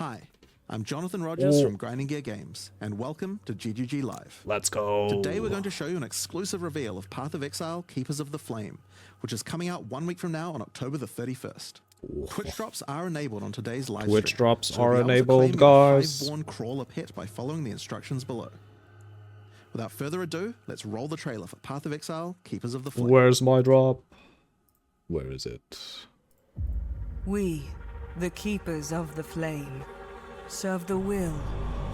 Hi, I'm Jonathan Rogers from Grinding Gear Games, and welcome to GGG Live. Let's go. Today we're going to show you an exclusive reveal of Path of Exile, Keepers of the Flame, which is coming out 1 week from now on October the 31st. Twitch drops are enabled on today's live stream. Twitch drops so are you'll be able to enabled, claim your guys. Hive-born crawler pet by following the instructions below. Without further ado, let's roll the trailer for Path of Exile, Keepers of the Flame. Where's my drop? Where is it? We, the Keepers of the Flame, serve the will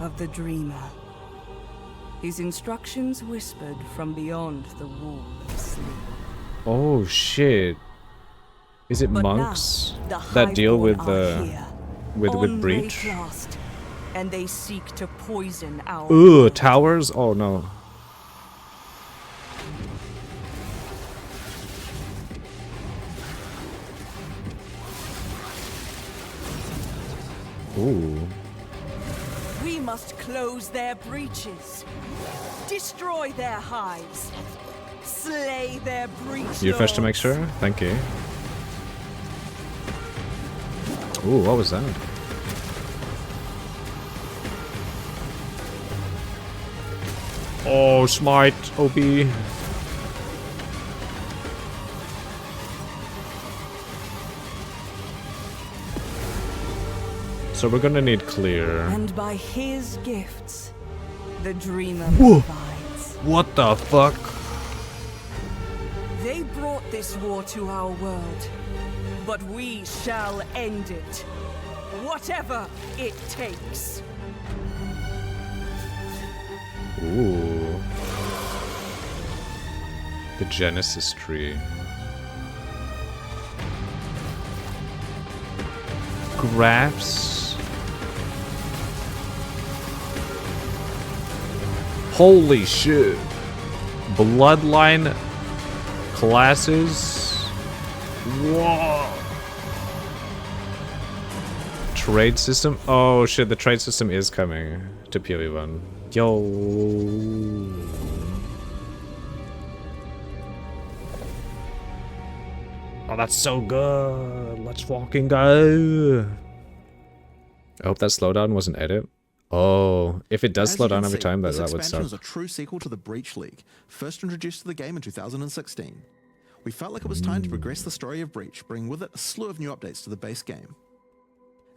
of the Dreamer. His instructions whispered from beyond the wall of sleep. Oh shit. Is it But monks now, that deal with with breach? And they seek to poison our Ooh, world. towers? Oh no. Ooh. We must close their breaches, destroy their hives, slay their breach You fetched to make lords. sure? Thank you. Ooh, what was that? Oh, smite, OB. So we're gonna need clear. And by his gifts, the Dreamer Whoa. provides. What the fuck? They brought this war to our world, but we shall end it, whatever it takes. Ooh. The Genesis tree. Graphs. Holy shit. Bloodline classes. Whoa. Trade system. Oh shit, the trade system is coming to PoE 1. Yo. Oh, that's so good. Let's fucking go. I hope that slowdown was an edit. Oh, if it does As slow you can down every see, time, this that would expansion suck. is a true sequel to the Breach League, first introduced to the game in 2016. We felt like it was time to progress the story of Breach, bringing with it a slew of new updates to the base game.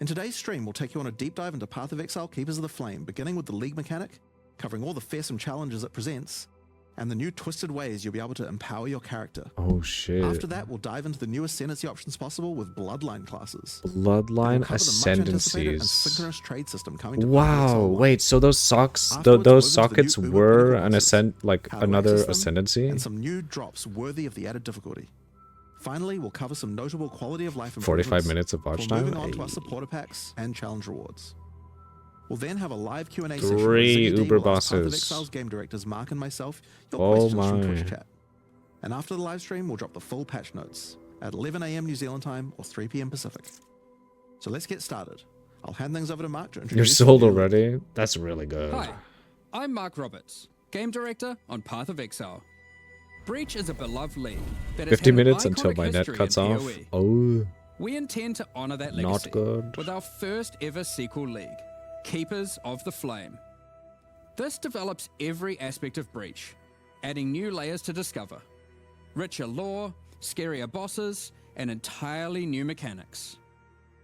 In today's stream, we'll take you on a deep dive into Path of Exile, Keepers of the Flame, beginning with the League mechanic, covering all the fearsome challenges it presents, and the new twisted ways you'll be able to empower your character. Oh shit. After that, we'll dive into the new ascendancy options possible with Bloodline classes. Bloodline We'll cover the much-anticipated and ascendancies. synchronous trade system coming to Path of Wow, Exile 1. wait, so those socks, Afterwards, we'll move those into the sockets new were Uber an political like how to another access them, ascendancy? and some new drops worthy of the added difficulty. Finally, we'll cover some notable quality of life 45 improvements minutes of watch before time? moving on to our Ayy. supporter packs and challenge rewards. We'll then have a live Q&A session 3 where Ziggy D Uber will ask Path of bosses. Exile's game directors Mark and myself your Oh questions from my. Twitch chat. And after the live stream, we'll drop the full patch notes at 11 AM New Zealand time or 3 PM Pacific. So let's get started. I'll hand things over to Mark to introduce You're the sold new- already? That's really good. Hi, I'm Mark Roberts, Game Director on Path of Exile. Breach is a beloved league that has 50 had an minutes until iconic my net history cuts in off. PoE. Oh, We intend to honor that Not legacy good. with our first ever sequel league, Keepers of the Flame. This develops every aspect of Breach, adding new layers to discover. Richer lore, scarier bosses, and entirely new mechanics.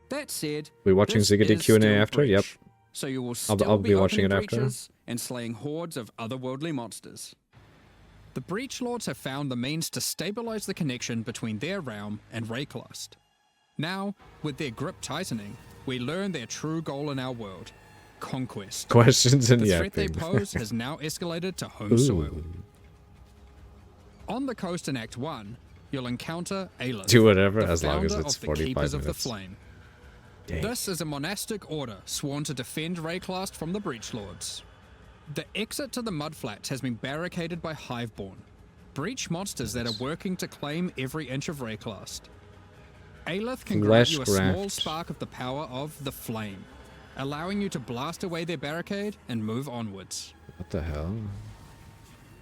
That said, we watching this Ziggy D is Q&A still after? Yep. Breach, so you will still I'll be watching opening it after. breaches and slaying hordes of otherworldly monsters. The Breach Lords have found the means to stabilize the connection between their realm and Rayclast. Now, with their grip tightening, we learn their true goal in our world: conquest. Questions and The threat they yapping. pose has now escalated to home soil. On the coast in Act 1, you'll encounter Aelith, Do whatever the as long as founder it's of the 45 Keepers of the minutes. Flame. Dang. This is a monastic order sworn to defend Rayclast from the Breach Lords. The exit to the Mudflats has been barricaded by Hiveborn, Breach monsters that are working to claim every inch of Rayclast. Aelith can grant you a small Fleshcraft. spark of the power of the Flame, allowing you to blast away their barricade and move onwards. What the hell?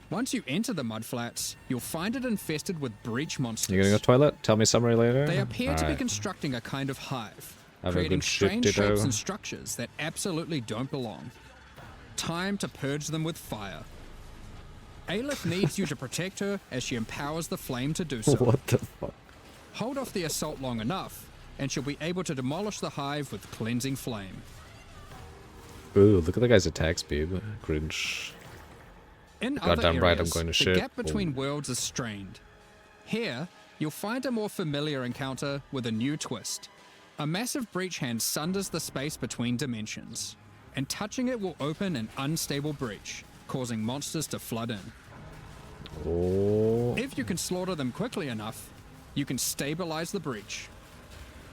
Once you enter the Mudflats, you'll find it infested with Breach monsters. You gonna go toilet? Tell me summary later? They appear to be Alright. constructing a kind of hive, Have a creating good ship, strange shapes Ditto. and structures that absolutely don't belong. Time to purge them with fire. Aelith needs you to protect her as she empowers the flame to do so. What the fuck? Hold off the assault long enough, and she'll be able to demolish the hive with cleansing flame. Ooh, look at the guy's attack speed. Cringe. In Goddamn other right, I'm areas, going to the ship. gap between worlds is strained. Here, you'll find a more familiar encounter with a new twist. A massive breach hand sunders the space between dimensions, and touching it will open an unstable breach, causing monsters to flood in. Oh. If you can slaughter them quickly enough, you can stabilize the breach.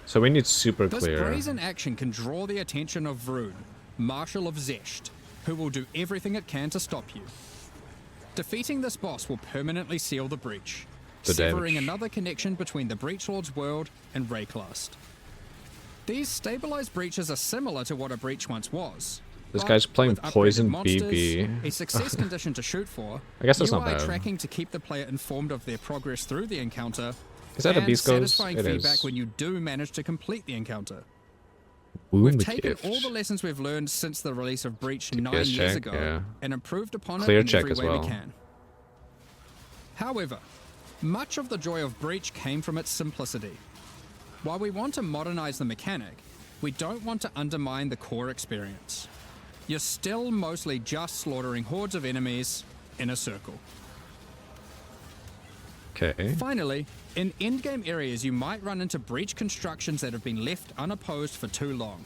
So we need super This clear. brazen action can draw the attention of Vroon, Marshal of Zesht, who will do everything it can to stop you. Defeating this boss will permanently seal the breach, The severing damage. another connection between the Breach Lord's world and Rayclast. These stabilized breaches are similar to what a breach once was. This but guy's playing with upgraded Poison monsters, BB. a success condition to shoot for, I guess that's UI not bad. tracking to keep the player informed of their progress through the encounter, Is that a and Beast Ghost? satisfying It feedback is. when you do manage to complete the encounter. Wound We've the taken gift. all the lessons we've learned since the release of Breach 9 DPS years check, ago yeah. and improved upon Clear it in check every as way well. we can. However, much of the joy of Breach came from its simplicity. While we want to modernize the mechanic, we don't want to undermine the core experience. You're still mostly just slaughtering hordes of enemies in a circle. Okay. Finally, in endgame areas you might run into breach constructions that have been left unopposed for too long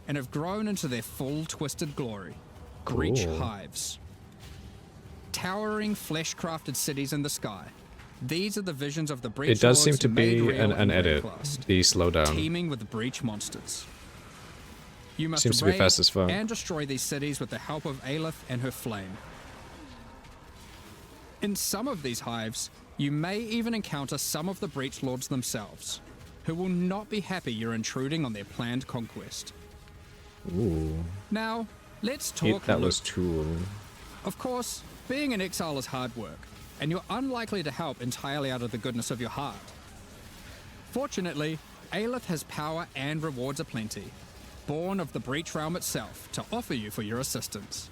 and have grown into their full twisted glory. Breach Cool. hives. Towering flesh-crafted cities in the sky. These are the visions of the breach It does seem lords to made be real an in edit. Rayclast, The slowdown. teeming with breach monsters. You must Seems to be raid fast as fuck. and destroy these cities with the help of Aelith and her flame. In some of these hives, you may even encounter some of the Breach Lords themselves, who will not be happy you're intruding on their planned conquest. Ooh. Now, let's Hate talk that loot. was tool. Of course, being an exile is hard work, and you're unlikely to help entirely out of the goodness of your heart. Fortunately, Aelith has power and rewards aplenty, born of the Breach Realm itself, to offer you for your assistance.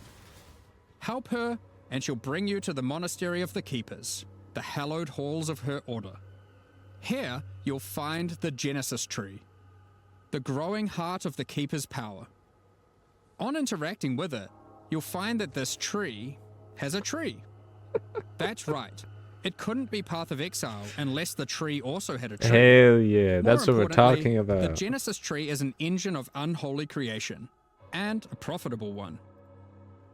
Help her, and she'll bring you to the Monastery of the Keepers, the hallowed halls of her order. Here, you'll find the Genesis Tree, the growing heart of the Keeper's power. On interacting with it, you'll find that this tree has a tree. That's right. It couldn't be Path of Exile unless the tree also had a tree. Hell yeah, More that's what we're importantly, talking about. The Genesis tree is an engine of unholy creation, and a profitable one.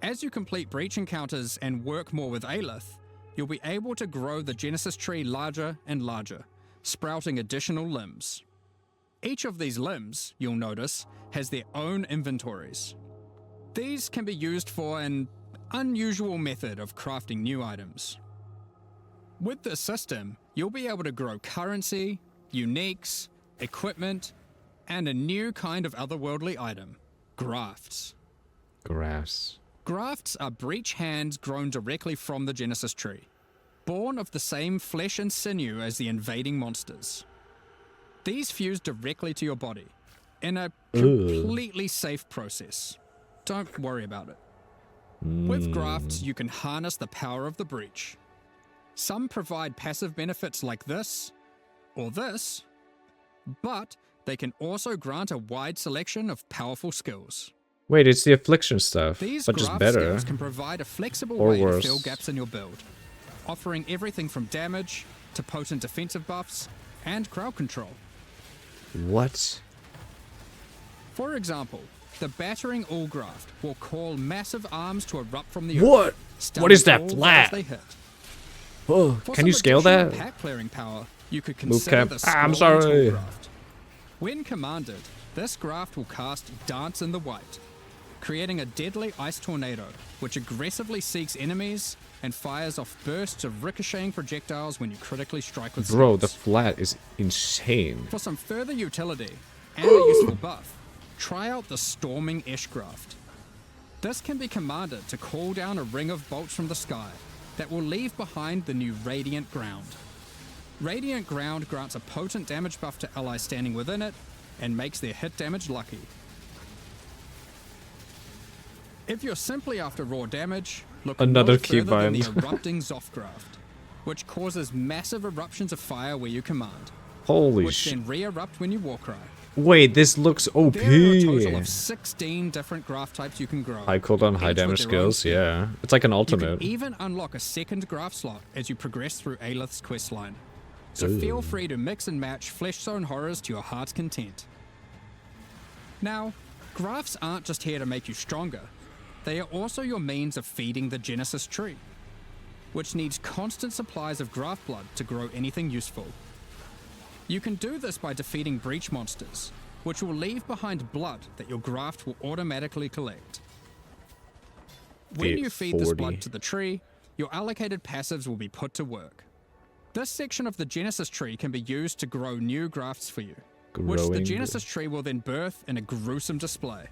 As you complete breach encounters and work more with Aelith, you'll be able to grow the Genesis tree larger and larger, sprouting additional limbs. Each of these limbs, you'll notice, has their own inventories. These can be used for an unusual method of crafting new items. With this system, you'll be able to grow currency, uniques, equipment, and a new kind of otherworldly item, grafts. Grass. Grafts are breach hands grown directly from the Genesis tree, born of the same flesh and sinew as the invading monsters. These fuse directly to your body, in a completely safe process. Don't worry about it. With grafts, you can harness the power of the breach. Some provide passive benefits like this, or this, but they can also grant a wide selection of powerful skills. Wait, it's the affliction stuff, These but just graft better. skills can provide a flexible Or way worse. to fill gaps in your build, offering everything from damage to potent defensive buffs and crowd control. What? For example, the Battering All graft will call massive arms to erupt from the What? earth, What is stunning that all flat? as they hit. Oh, For can you some scale additional that? Pack clearing power, you could Move consider cap. the I'm Scrolling sorry. Tool graft. When commanded, this graft will cast Dance in the White, creating a deadly ice tornado, which aggressively seeks enemies and fires off bursts of ricocheting projectiles when you critically strike with Bro, the skills. flat is insane. For some further utility and a useful buff, try out the Storming Ash graft. This can be commanded to call down a ring of bolts from the sky that will leave behind the new Radiant Ground. Radiant Ground grants a potent damage buff to allies standing within it, and makes their hit damage lucky. If you're simply after raw damage, look Another no further than the keybind. erupting Zothgraft, which causes massive eruptions of fire where you command, Holy which shit. then re-erupt when you Warcry. Wait, this looks OP. There are a total of 16 different graft types you can grow. High cooldown, high each with damage their own skills, skill. yeah. It's like an You ultimate. can even unlock a second graft slot as you progress through Aelith's questline. So Ooh. feel free to mix and match Flesh Zone horrors to your heart's content. Now, grafts aren't just here to make you stronger. They are also your means of feeding the Genesis tree, which needs constant supplies of graft blood to grow anything useful. You can do this by defeating breach monsters, which will leave behind blood that your graft will automatically collect. When you feed this 40. blood to the tree, your allocated passives will be put to work. This section of the Genesis tree can be used to grow new grafts for you, which the Growing. Genesis tree will then birth in a gruesome display.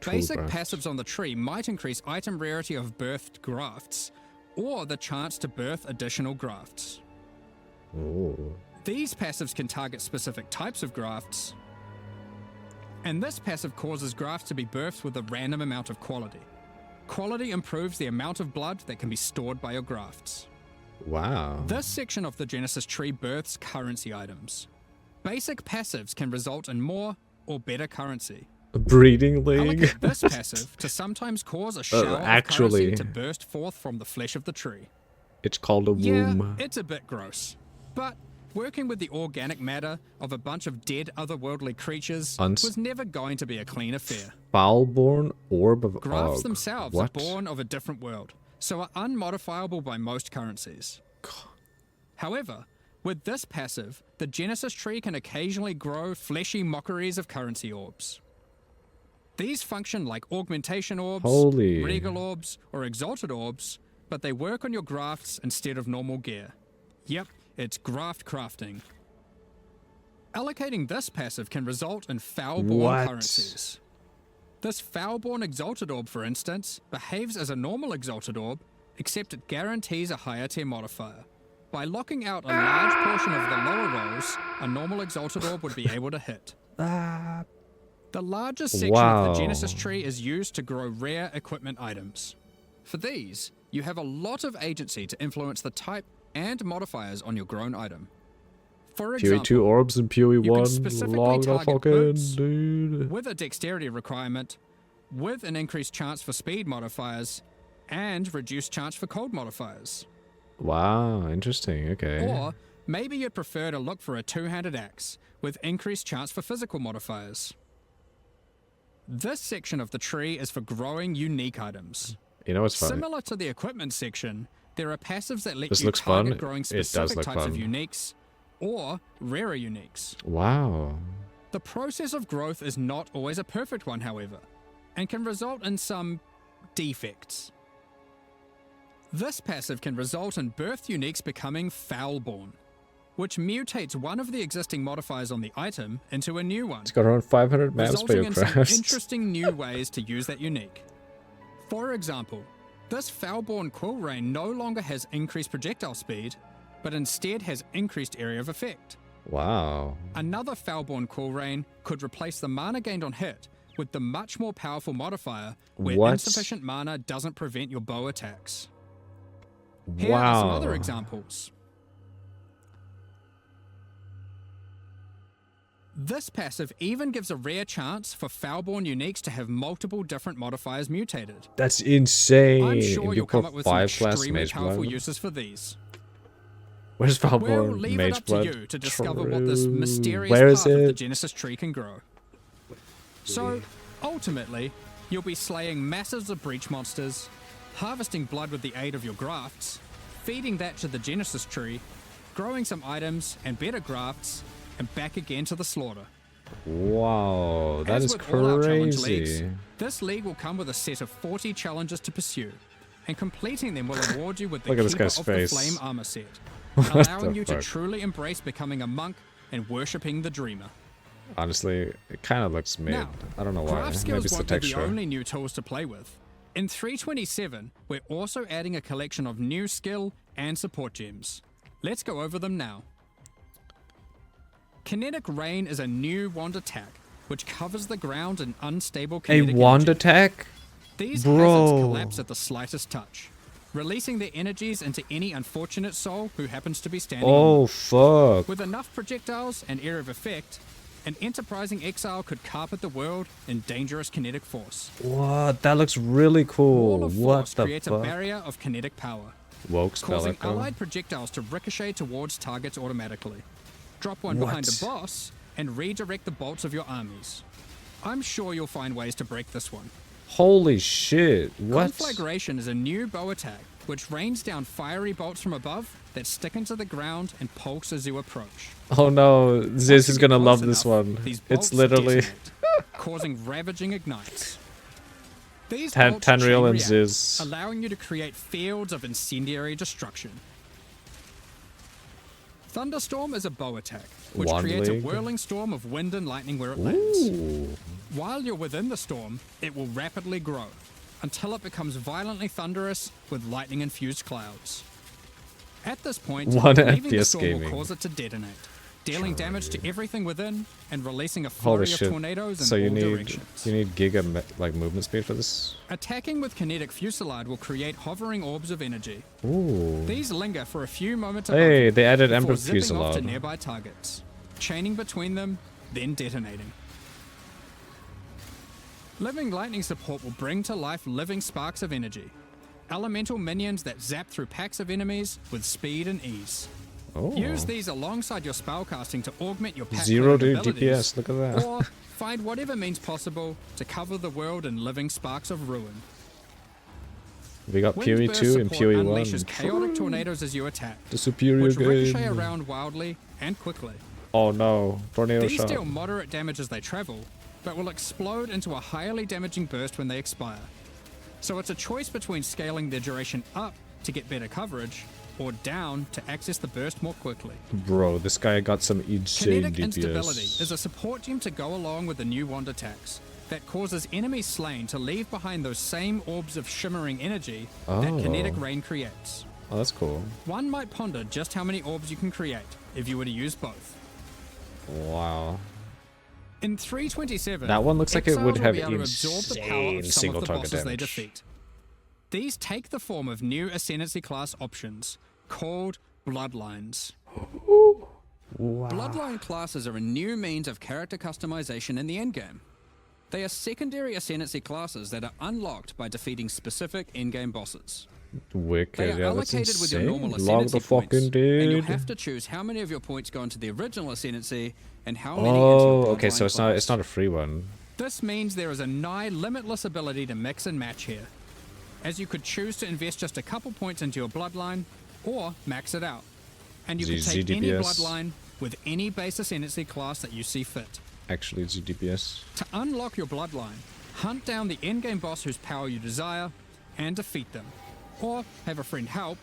Tool Basic grafts. passives on the tree might increase item rarity of birthed grafts, or the chance to birth additional grafts. Oh. These passives can target specific types of grafts, and this passive causes grafts to be birthed with a random amount of quality. Quality improves the amount of blood that can be stored by your grafts. Wow. This section of the Genesis tree births currency items. Basic passives can result in more or better currency. A breeding league? Allocate this passive to sometimes cause a shower of actually. currency to burst forth from the flesh of the tree. It's called a Yeah, womb. it's a bit gross. But working with the organic matter of a bunch of dead otherworldly creatures was never going to be a clean affair. Foulborn orb of Grafts Og. themselves What? are born of a different world, so are unmodifiable by most currencies. However, with this passive, the Genesis tree can occasionally grow fleshy mockeries of currency orbs. These function like augmentation orbs, Holy. regal orbs, or exalted orbs, but they work on your grafts instead of normal gear. Yep, it's graft crafting. Allocating this passive can result in foulborn What? currencies. This foulborn exalted orb, for instance, behaves as a normal exalted orb, except it guarantees a higher tier modifier. By locking out a large portion of the lower rolls, a normal exalted orb would be able to hit. The largest section of the Genesis tree is used to grow rare equipment items. For these, you have a lot of agency to influence the type and modifiers on your grown item. For PoE example, 2 orbs and PoE you can 1. specifically Long target fucking boots dude. with a dexterity requirement, with an increased chance for speed modifiers, and reduced chance for cold modifiers. Wow, interesting. Okay. Or maybe you'd prefer to look for a two-handed axe, with increased chance for physical modifiers. This section of the tree is for growing unique items. You know what's funny? Similar to the equipment section, there are passives that let This you looks target fun. growing It does specific look types of fun. uniques, or rarer uniques. Wow. The process of growth is not always a perfect one, however, and can result in some defects. This passive can result in birthed uniques becoming foulborn, which mutates one of the existing modifiers on the item into a new one, It's got around 500 maps by resulting your in some craft. interesting new ways to use that unique. For example, this foulborn quill rain no longer has increased projectile speed, but instead has increased area of effect. Wow. Another foulborn quill rain could replace the mana gained on hit with the much more powerful modifier where What? insufficient mana doesn't prevent your bow attacks. Here are some Wow. other examples. This passive even gives a rare chance for foulborn uniques to have multiple different modifiers mutated. That's insane. I'm sure And you'll come for up with some 5-class extremely Mage powerful Blood? uses for these. Where's We'll Foulborn leave it Mage up Blood? to you to discover what this True. mysterious Where is path of the it? Genesis tree can grow. So, ultimately, you'll be slaying masses of breach monsters, harvesting blood with the aid of your grafts, feeding that to the Genesis tree, growing some items and better grafts, and back again to the slaughter. Wow, that As is with all our challenge leagues, crazy. this league will come with a set of 40 challenges to pursue, and completing them will award you with the Look at this Keeper guy's of face. the Flame armor set, What allowing the you to fuck? truly embrace becoming a monk and worshipping the Dreamer. Honestly, it kind of looks mid. Now, I don't know why. craft Maybe skills it's the won't be the texture. only new tools to play with. In 327, we're also adding a collection of new skill and support gems. Let's go over them now. Kinetic Rain is a new wand attack, which covers the ground in unstable A kinetic wand energy. attack? These Bro. hazards collapse at the slightest touch, releasing their energies into any unfortunate soul who happens to be standing on Oh, them. fuck. With enough projectiles and area of effect, an enterprising exile could carpet the world in dangerous kinetic force. What? That looks really cool. Wall of What Force the creates a fuck? barrier of kinetic power, Woke spell causing echo. allied projectiles to ricochet towards targets automatically. Drop one What? behind a boss and redirect the bolts of your armies. I'm sure you'll find ways to break this one. Holy shit. What? Conflagration is a new bow attack, which rains down fiery bolts from above that stick into the ground and pulse as you approach. Oh no, Once Ziz you is get gonna close love this enough, one. these It's bolts literally detonate, causing ravaging ignites. These Tan- bolts Tanriel chain and react, Ziz. allowing you to create fields of incendiary destruction. Thunderstorm is a bow attack, which Wand creates a League. whirling storm of wind and lightning where it lands. Ooh. While you're within the storm, it will rapidly grow until it becomes violently thunderous with lightning-infused clouds. At this point, One leaving the FPS storm gaming. will cause it to detonate, dealing damage to everything within and releasing a Holy flurry of shit. tornadoes in So you all need directions. giga like movement speed for this? Attacking with kinetic fusillade will create hovering orbs of energy. Ooh. These linger for a few moments above Hey, you they added before Ember zipping off to Fusillade. nearby targets, chaining between them, then detonating. Living lightning support will bring to life living sparks of energy, elemental minions that zap through packs of enemies with speed and ease. Oh. Use these alongside your spellcasting to augment your pack Zero clearing to abilities, DPS, look at that. or find whatever means possible to cover the world in living sparks of ruin. We got Wind PoE burst 2 and support PoE unleashes 1. chaotic tornadoes as you attack, The superior which ricochet game. around wildly and quickly. Oh no, tornado These shot. deal moderate damage as they travel, but will explode into a highly damaging burst when they expire. So it's a choice between scaling their duration up to get better coverage, or down to access the burst more quickly. Bro, this guy got some insane Kinetic instability DPS. is a support gem to go along with the new wand attacks that causes enemies slain to leave behind those same orbs of shimmering energy that Oh. kinetic rain creates. Oh, that's cool. One might ponder just how many orbs you can create if you were to use both. Wow. In 327, That one looks like it exiles would will have be able to absorb the power insane of some single of the target bosses they damage. defeat. These take the form of new Ascendancy class options, called Bloodlines. Bloodline classes are a new means of character customization in the endgame. They are secondary Ascendancy classes that are unlocked by defeating specific endgame bosses. Wicked, They are yeah, that's allocated with your insane. normal Log Ascendancy the points, fucking and you'll dude. have to choose how many of your points go into the original Ascendancy and how many into Oh, your okay, so Bloodline it's class. not a free one. This means there is a nigh limitless ability to mix and match here, as you could choose to invest just a couple points into your bloodline, or max it out. And you could take any ZDPS. bloodline with any base ascendancy class that you see fit. Actually, it's DPS. To unlock your bloodline, hunt down the endgame boss whose power you desire, and defeat them. Or have a friend help,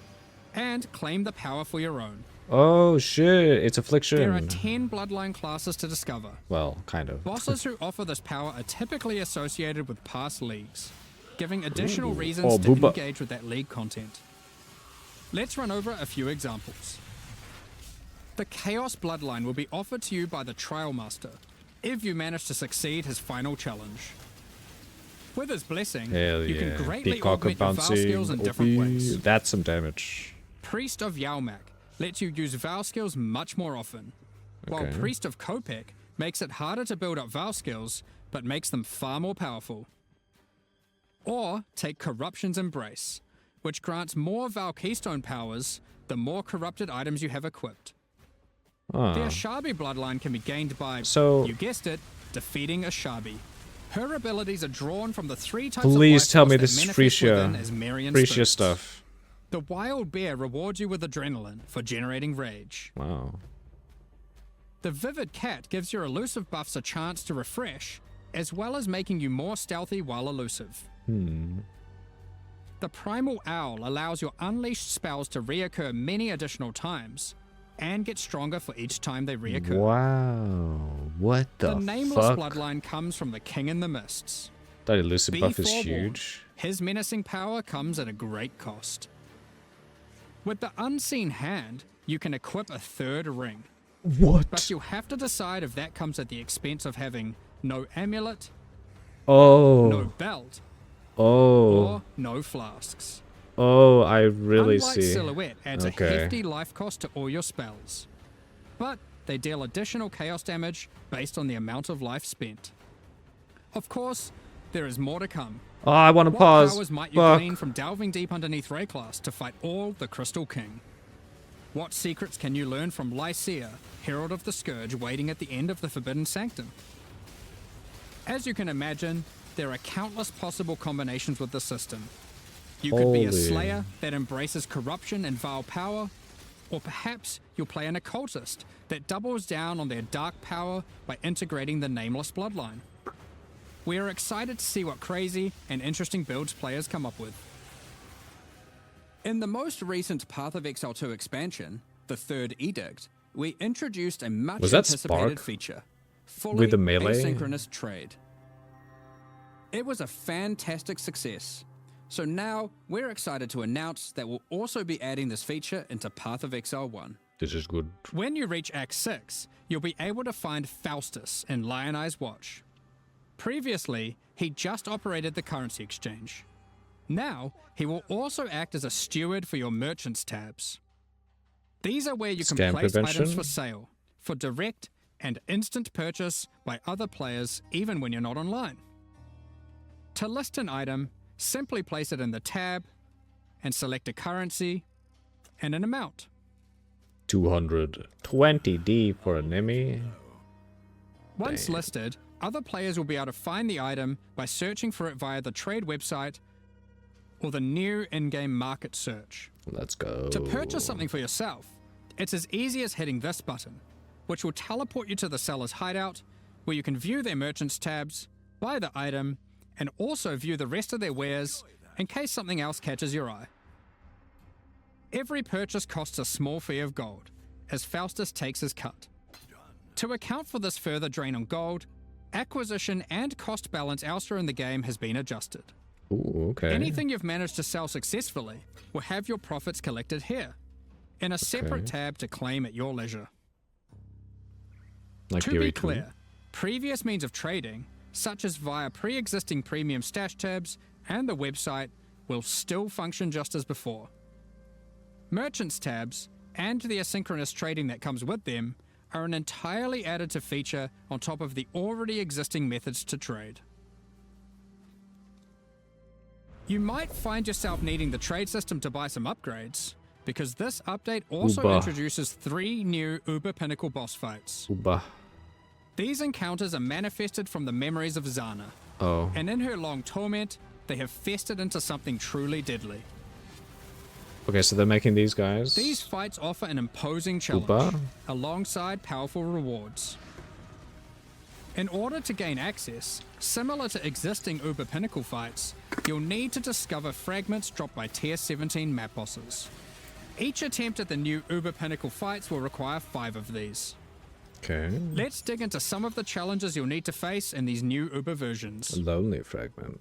and claim the power for your own. Oh shit, it's Affliction. There are 10 bloodline classes to discover. Well, kind of. Bosses who offer this power are typically associated with past leagues, giving additional Ooh. reasons Oh, to booba. engage with that league content. Let's run over a few examples. The Chaos Bloodline will be offered to you by the Trial Master, if you manage to succeed his final challenge. With his blessing, Hell you yeah. can greatly Peacock augment your Vow skills in bouncing. different OP. ways. That's some damage. Priest of Yalmak lets you use Vow skills much more often, while Okay. Priest of Kopek makes it harder to build up Vow skills, but makes them far more powerful. Or take Corruption's Embrace, which grants more Vow Keystone powers the more corrupted items you have equipped. The Ah. Ashabi bloodline can be gained by, So- you guessed it, defeating Ashabi. Her abilities are drawn from the 3 types Please of tell life me force this that is manifest within Freesia. as Marian Freesia spirits. stuff. The Wild Bear rewards you with adrenaline for generating rage. Wow. The Vivid Cat gives your elusive buffs a chance to refresh, as well as making you more stealthy while elusive. The Primal Owl allows your unleashed spells to reoccur many additional times, and get stronger for each time they reoccur. Wow. What the, The Nameless fuck? bloodline comes from the King in the Mists. That elusive Be buff is forewarned, huge. his menacing power comes at a great cost. With the Unseen Hand, you can equip a third ring, What? But you'll have to decide if that comes at the expense of having no amulet, Oh. no belt, Oh. or no flasks. Oh, I really Unlike see. Silhouette adds Okay. a hefty life cost to all your spells. But they deal additional chaos damage based on the amount of life spent. Of course, there is more to come. Oh, I want to What pause. powers might you Fuck. glean from delving deep underneath Rayclass to fight all the Crystal King? What secrets can you learn from Lycia, Herald of the Scourge, waiting at the end of the Forbidden Sanctum? As you can imagine, there are countless possible combinations with the system. You could be a Holy. slayer that embraces corruption and vile power, or perhaps you'll play an occultist that doubles down on their dark power by integrating the Nameless bloodline. We are excited to see what crazy and interesting builds players come up with. In the most recent Path of Exile 2 expansion, the Third Edict, we introduced a much Was that anticipated Spark? feature, fully With the melee? asynchronous trade. It was a fantastic success, so now we're excited to announce that we'll also be adding this feature into Path of Exile 1. This is good. When you reach Act 6, you'll be able to find Faustus in Lion Eye's Watch. Previously, he just operated the currency exchange. Now, he will also act as a steward for your merchants tabs. These are where you can Scam place prevention? items for sale, for direct and instant purchase by other players even when you're not online. To list an item, simply place it in the tab and select a currency and an amount. 220D for an Emmy. Once listed, other players will be able to find the item by searching for it via the trade website or the new in-game market search. Let's go. To purchase something for yourself, it's as easy as hitting this button, which will teleport you to the seller's hideout, where you can view their merchants tabs, buy the item, and also view the rest of their wares in case something else catches your eye. Every purchase costs a small fee of gold, as Faustus takes his cut. To account for this further drain on gold, acquisition and cost balance elsewhere in the game has been adjusted. Ooh, okay. Anything you've managed to sell successfully will have your profits collected here, in a separate Okay. tab to claim at your leisure. Like To Fury be 2. clear, previous means of trading, such as via pre-existing premium stash tabs and the website, will still function just as before. Merchants tabs, and the asynchronous trading that comes with them, are an entirely additive feature on top of the already existing methods to trade. You might find yourself needing the trade system to buy some upgrades, because this update also Uber. introduces 3 new Uber Pinnacle boss fights. Uba. These encounters are manifested from the memories of Zana, Oh. and in her long torment, they have festered into something truly deadly. Okay, so they're making these guys. These fights offer an imposing challenge, Uber? alongside powerful rewards. In order to gain access, similar to existing Uber Pinnacle fights, you'll need to discover fragments dropped by Tier 17 map bosses. Each attempt at the new Uber Pinnacle fights will require 5 of these. Okay. Let's dig into some of the challenges you'll need to face in these new Uber versions. A lonely fragment.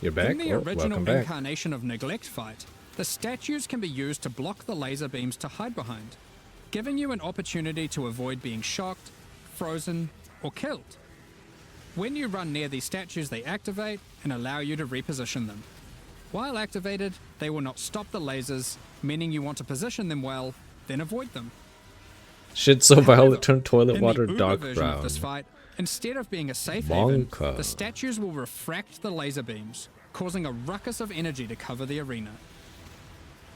You're back? In the Oh, original welcome back. incarnation of Neglect fight, the statues can be used to block the laser beams to hide behind, giving you an opportunity to avoid being shocked, frozen, or killed. When you run near these statues, they activate and allow you to reposition them. While activated, they will not stop the lasers, meaning you want to position them well, then avoid them. Shit so violet turned toilet In water the Uber dark version of brown. this fight, instead of being a safe haven, Wonka. the statues will refract the laser beams, causing a ruckus of energy to cover the arena.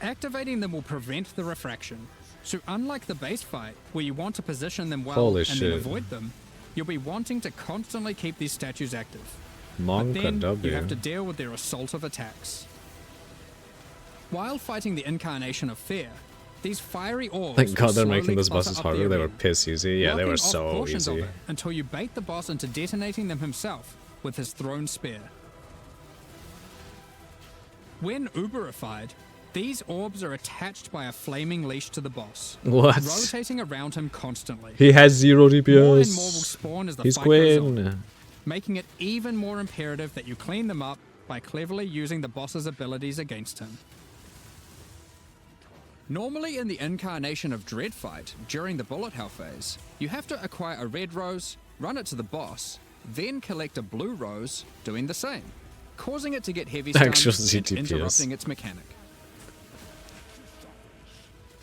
Activating them will prevent the refraction, so unlike the base fight, where you want to position them well Holy and shit. then avoid them, you'll be wanting to constantly keep these statues active. But Monka then W. you have to deal with their assault of attacks. While fighting the incarnation of fear, these fiery orbs Thank God will they're making slowly this clutter bosses up harder. the They were arena, piss easy. Yeah, they blocking were off so portions of easy. it until you bait the boss into detonating them himself with his thrown spear. When Uberified, these orbs are attached by a flaming leash to the boss, What? rotating around him constantly. He has 0 DPS. More and more will spawn as the He's fight goes on, Quinn. making it even more imperative that you clean them up by cleverly using the boss's abilities against him. Normally in the Incarnation of Dread fight, during the bullet hell phase, you have to acquire a red rose, run it to the boss, then collect a blue rose, doing the same, causing it to get heavy stunned Actual and CTPS. interrupting its mechanic.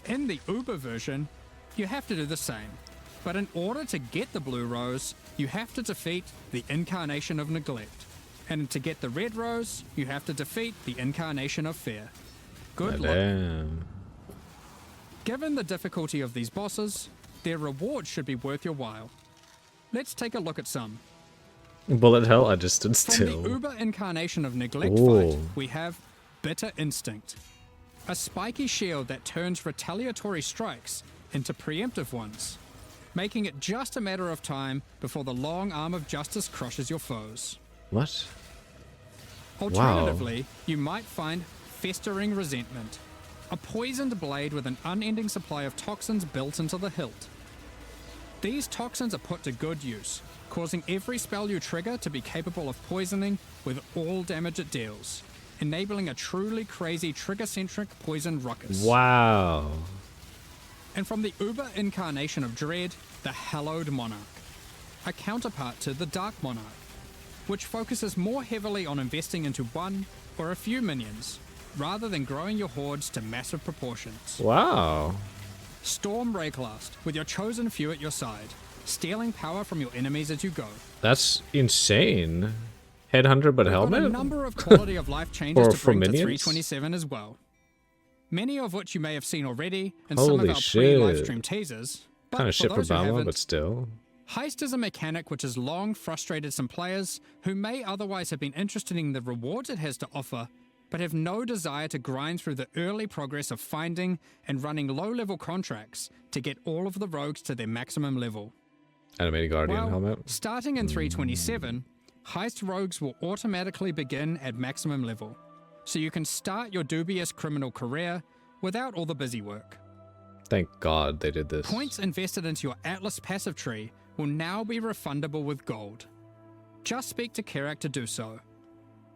In the Uber version, you have to do the same, but in order to get the blue rose, you have to defeat the Incarnation of Neglect. And to get the red rose, you have to defeat the Incarnation of Fear. Good luck. Damn. Given the difficulty of these bosses, their rewards should be worth your while. Let's take a look at some. Bullet hell, I just stood From still. the Uber Incarnation of Neglect Ooh. fight, we have Bitter Instinct, a spiky shield that turns retaliatory strikes into preemptive ones, making it just a matter of time before the long arm of justice crushes your foes. What? Alternatively, you might find Festering Resentment, a poisoned blade with an unending supply of toxins built into the hilt. These toxins are put to good use, causing every spell you trigger to be capable of poisoning with all damage it deals, enabling a truly crazy trigger-centric poison ruckus. Wow. And from the Uber Incarnation of Dread, the Hallowed Monarch, a counterpart to the Dark Monarch, which focuses more heavily on investing into one or a few minions, rather than growing your hordes to massive proportions. Wow. Storm Rayclast, with your chosen few at your side, stealing power from your enemies as you go. That's insane. Headhunter but We've got helmet? a number of quality of life changes Or to for bring to minions? 327 as well. Many of which you may have seen already in Holy some of our shit. pre-livestream teasers. But Kind of for shit for those who Bama, haven't, but still. Heist is a mechanic which has long frustrated some players who may otherwise have been interested in the rewards it has to offer, but have no desire to grind through the early progress of finding and running low-level contracts to get all of the rogues to their maximum level. Animated Guardian Well, helmet. starting in 327, Heist rogues will automatically begin at maximum level, so you can start your dubious criminal career without all the busy work. Thank God they did this. Points invested into your Atlas passive tree will now be refundable with gold. Just speak to Kerak to do so.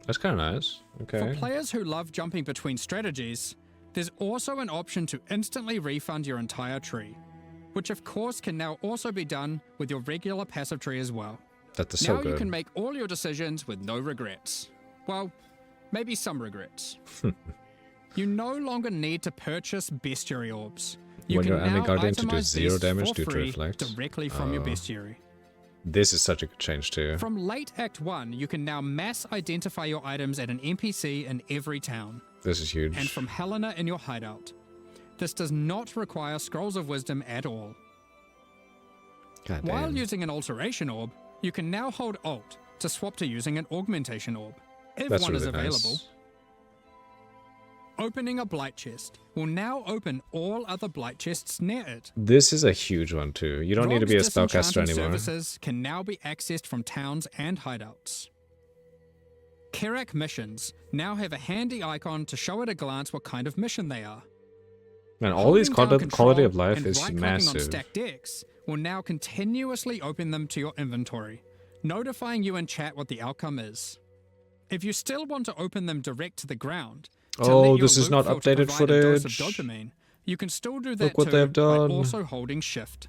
That's kind of nice. For Okay. players who love jumping between strategies, there's also an option to instantly refund your entire tree, which of course can now also be done with your regular passive tree as well. That's Now so good. you can make all your decisions with no regrets. Well, maybe some regrets. You no longer need to purchase bestiary orbs. You When can your enemy now guardian to do itemize 0 these damage for due to free reflect. directly from your bestiary. This is such a good change too. From late Act 1, you can now mass identify your items at an NPC in every town, This is huge. and from Helena in your hideout. This does not require Scrolls of Wisdom at all. God While damn. using an Alteration Orb, you can now hold Alt to swap to using an Augmentation Orb, if That's one is really available. nice. Opening a Blight Chest will now open all other Blight Chests near it. This is a huge one too. You don't need to be a Rogue's spellcaster disenchanting anymore. services can now be accessed from towns and hideouts. Kerak missions now have a handy icon to show at a glance what kind of mission they are. Man, all these Holding down quality of Control life and is right-clicking massive. on stacked decks will now continuously open them to your inventory, notifying you in chat what the outcome is. If you still want to open them direct to the ground, to Oh, let your this is loot not filter updated provide a dose of footage. dopamine, you can still do that Look what too they've done. by also holding Shift.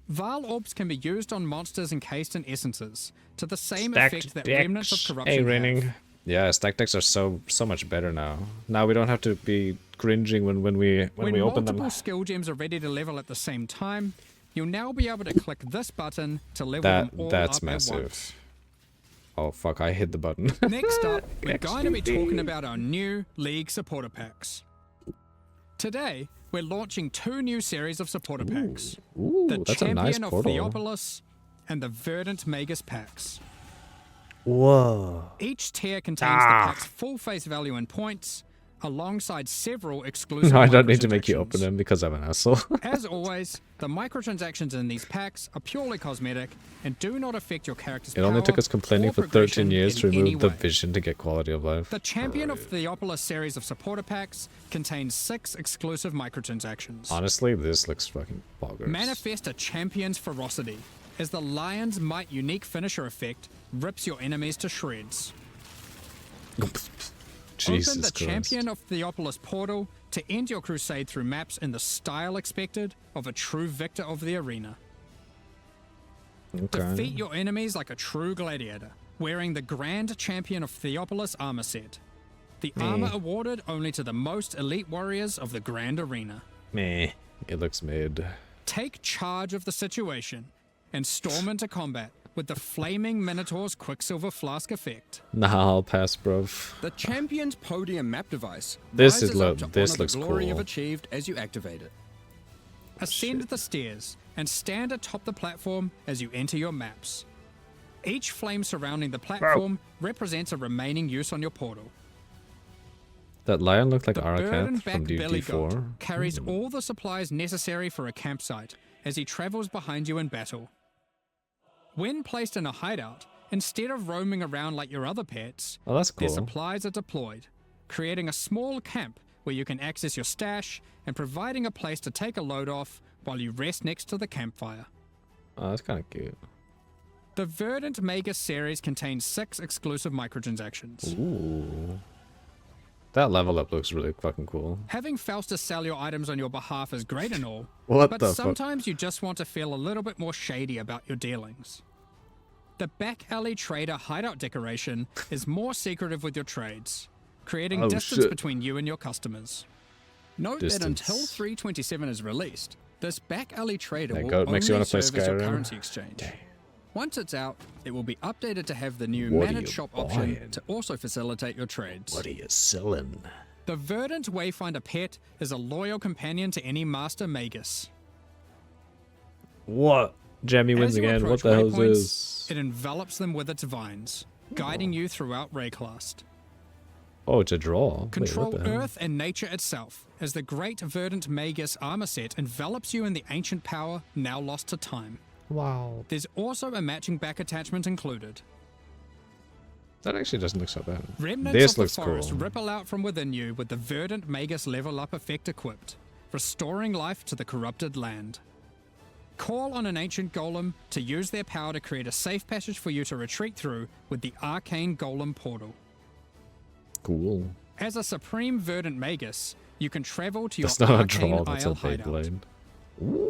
Val orbs can be used on monsters encased in essences, to the same effect that remnants of corruption Hey, have. raining. Yeah, stack decks are so much better now. Now we don't have to be cringing when we When open multiple them. skill gems are ready to level at the same time, you'll now be able to click this button to level them all That's up massive. at once. Oh fuck! I hit the button. Next up, we're going to be talking about our new League supporter packs. Today, we're launching 2 new series of supporter packs. Ooh, The that's a Champion nice of portal. Theopolis and the Verdant Magus packs. Whoa! Each tier contains the pack's full face value in points, alongside several exclusive No, I don't need to make you microtransactions. open them because I'm an asshole. As always, the microtransactions in these packs are purely cosmetic and do not affect your character's It only power took us complaining or for 13 progression years to in any remove the way. vision to get quality of life. The Champion of Theopolis series of supporter packs contains 6 exclusive microtransactions. Honestly, this looks fucking boggers. Manifest a champion's ferocity, as the Lion's Might unique finisher effect rips your enemies to shreds. Jesus Open the Christ. Champion of Theopolis portal to end your crusade through maps in the style expected of a true victor of the arena. Okay. Defeat your enemies like a true gladiator, wearing the Grand Champion of Theopolis armor set. The armor awarded only to the most elite warriors of the Grand Arena. Meh. It looks mid. Take charge of the situation and storm into combat with the Flaming Minotaur's Quicksilver Flask effect. Nah, I'll pass, bruv. The Champion's Podium map device This rises is up to this honor looks the glory cool. you've achieved as you activate it. Ascend the stairs and stand atop the platform as you enter your maps. Each flame surrounding the platform represents a remaining use on your portal. That lion looked like The Arakat burden-back from belly goat D4. carries all the supplies necessary for a campsite as he travels behind you in battle. When placed in a hideout, instead of roaming around like your other pets, Oh, that's their cool. supplies are deployed, creating a small camp where you can access your stash and providing a place to take a load off while you rest next to the campfire. Oh, that's kind of cute. The Verdant Magus series contains 6 exclusive microtransactions. Ooh. That level up looks really fucking cool. Having Faustus sell your items on your behalf is great and all, What but the fuck? sometimes you just want to feel a little bit more shady about your dealings. The Back Alley Trader hideout decoration is more secretive with your trades, creating Oh, distance shit. between you and your customers. Note Distance. that until 327 is released, this Back Alley Trader That will goat only makes you wanna serve play as your Skyrim? currency exchange. Once it's out, it will be updated to have the new What are managed you shop option buying? to also facilitate your trades. What are you selling? The Verdant Wayfinder pet is a loyal companion to any Master Magus. What? Jamie wins As you again. What approach the hell is waypoints, this? it envelops them with its vines, guiding you throughout Rayclast. Oh, it's a draw. Wait, Control what the hell? Earth and nature itself, as the Great Verdant Magus armor set envelops you in the ancient power now lost to time. Wow. There's also a matching back attachment included. That actually doesn't look so bad. Remnants This of the looks forest cool. ripple out from within you with the Verdant Magus level up effect equipped, restoring life to the corrupted land. Call on an ancient golem to use their power to create a safe passage for you to retreat through with the Arcane Golem Portal. Cool. As a Supreme Verdant Magus, you can travel to your That's not a Arcane draw, that's a Isle hideout. Beyblade.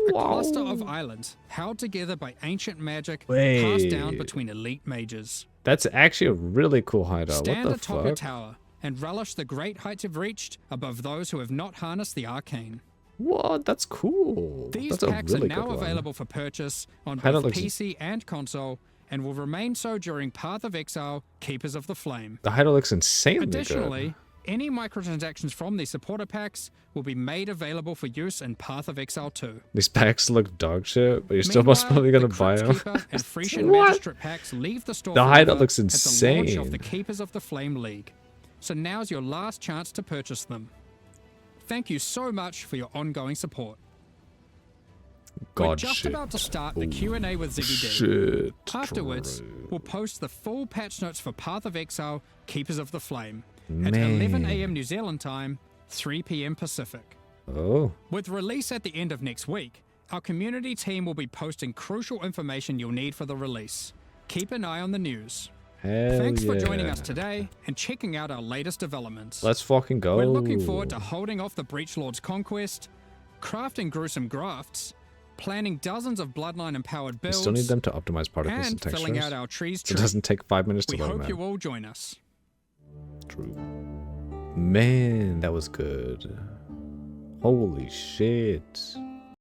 A cluster of islands held together by ancient magic Wait. passed down between elite mages. That's actually a really cool hideout. Stand What the atop your fuck? tower and relish the great heights you've reached above those who have not harnessed the arcane. What? That's cool. These That's packs a really are now good one. available for purchase on Hideout both looks- PC and console and will remain so during Path of Exile, Keepers of the Flame. The hideout looks insanely Additionally, good. any microtransactions from these supporter packs will be made available for use in Path of Exile 2. These packs look dog shit, but you're still most Meanwhile, probably gonna the buy Crypt them. Keeper and Frisian What? Magistrate packs leave the store The hideout forever looks at the launch of the insane. Keepers of the Flame League. So now's your last chance to purchase them. Thank you so much for your ongoing support. We're God just shit. about to start the Q&A with Ziggy D. Shit. Afterwards, True. we'll post the full patch notes for Path of Exile, Keepers of the Flame, at Man. 11 AM New Zealand time, 3 PM Pacific. Oh. With release at the end of next week, our community team will be posting crucial information you'll need for the release. Keep an eye on the news. Hell Thanks for joining yeah. us today and checking out our latest developments. Let's fucking go. We're looking forward to holding off the Breach Lord's conquest, crafting gruesome grafts, planning dozens of bloodline-empowered We builds, still need them to optimize particles and and textures. filling out our trees So it tree. doesn't take 5 minutes to We load hope them you all join us. True. Man, that was good. Holy shit.